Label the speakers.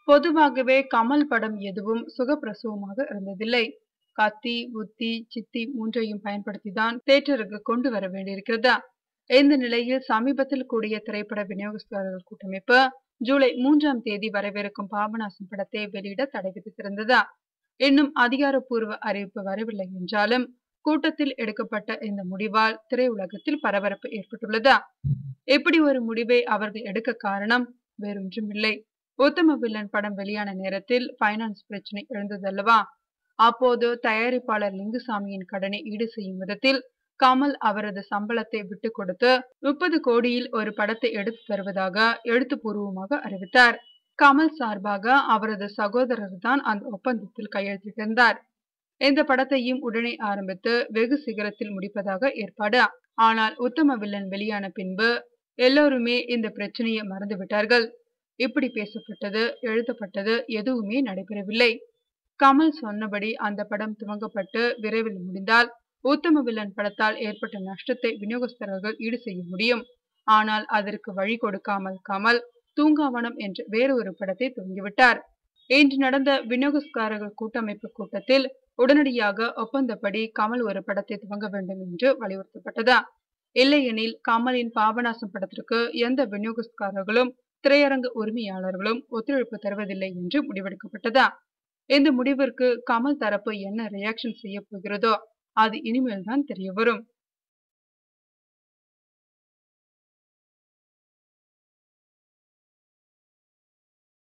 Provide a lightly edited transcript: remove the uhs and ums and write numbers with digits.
Speaker 1: பொதுவாகவே கமல் படம் எதுவும் சுகப்பிரசவமாக இருந்ததில்லை. கத்தி, உத்தி, சித்தி மூன்றையும் பயன்படுத்திதான் தியேட்டருக்கு கொண்டு வர வேண்டியிருக்கிறது. இந்த நிலையில் சமீபத்தில் கூடிய திரைப்பட விநியோகஸ்தர்கள் கூட்டமைப்பு ஜூலை 3ஆம் தேதி வரவிருக்கும் பாபநாசம் படத்தை வெளியிட தடை விதித்திருந்தது. இன்னும் அதிகாரப்பூர்வ அறிவிப்பு வரவில்லை என்றாலும் கூட்டத்தில் எடுக்கப்பட்ட இந்த முடிவால் திரையுலகத்தில் பரபரப்பு ஏற்பட்டுள்ளது. இப்படி ஒரு முடிவை அவர்கள் எடுக்க காரணம் வேறொன்றுமில்லை. உத்தம வில்லன் படம் வெளியான நேரத்தில் பைனான்ஸ் பிரச்சனை எழுந்ததல்லவா? அப்போது தயாரிப்பாளர் லிங்குசாமியின் கடனை ஈடு செய்யும் விதத்தில் கமல் அவரது சம்பளத்தை விட்டு கொடுத்து 30 கோடியில் ஒரு படத்தை எடுத்து தருவதாக எழுத்துப்பூர்வமாக அறிவித்தார். கமல் சார்பாக அவரது சகோதரர் தான் அந்த ஒப்பந்தத்தில் கையெழுத்திட்டிருந்தார். இந்த படத்தையும் உடனே ஆரம்பித்து வெகு சிகரத்தில் முடிப்பதாக ஏற்பாடு. ஆனால் உத்தம வில்லன் வெளியான பின்பு எல்லோருமே இந்த பிரச்சனையை மறந்துவிட்டார்கள். இப்படி பேசப்பட்டது, எழுதப்பட்டது எதுவுமே நடைபெறவில்லை. கமல் சொன்னபடி அந்த படம் துவங்கப்பட்டு விரைவில் முடிந்தால் உத்தம வில்லன் படத்தால் ஏற்பட்ட நஷ்டத்தை விநியோகஸ்தர்கள் ஈடு செய்ய முடியும். ஆனால் அதற்கு வழி கொடுக்காமல் கமல் தூங்காவனம் என்ற வேறொரு படத்தை துவங்கிவிட்டார். இன்று நடந்த விநியோகஸ்தர்கள் கூட்டமைப்பு கூட்டத்தில் உடனடியாக ஒப்பந்தப்படி கமல் ஒரு படத்தை துவங்க வேண்டும் என்று வலியுறுத்தப்பட்டது. இல்லையெனில் கமலின் பாபநாசம் படத்திற்கு எந்த விநியோகஸ்தர்களும் திரையரங்கு உரிமையாளர்களும் ஒத்துழைப்பு தருவதில்லை என்று முடிவெடுக்கப்பட்டது. இந்த முடிவிற்கு கமல் தரப்பு என்ன ரியாக்ஷன் செய்ய போகிறதோ அது இனிமேல் தான் தெரிய வரும்.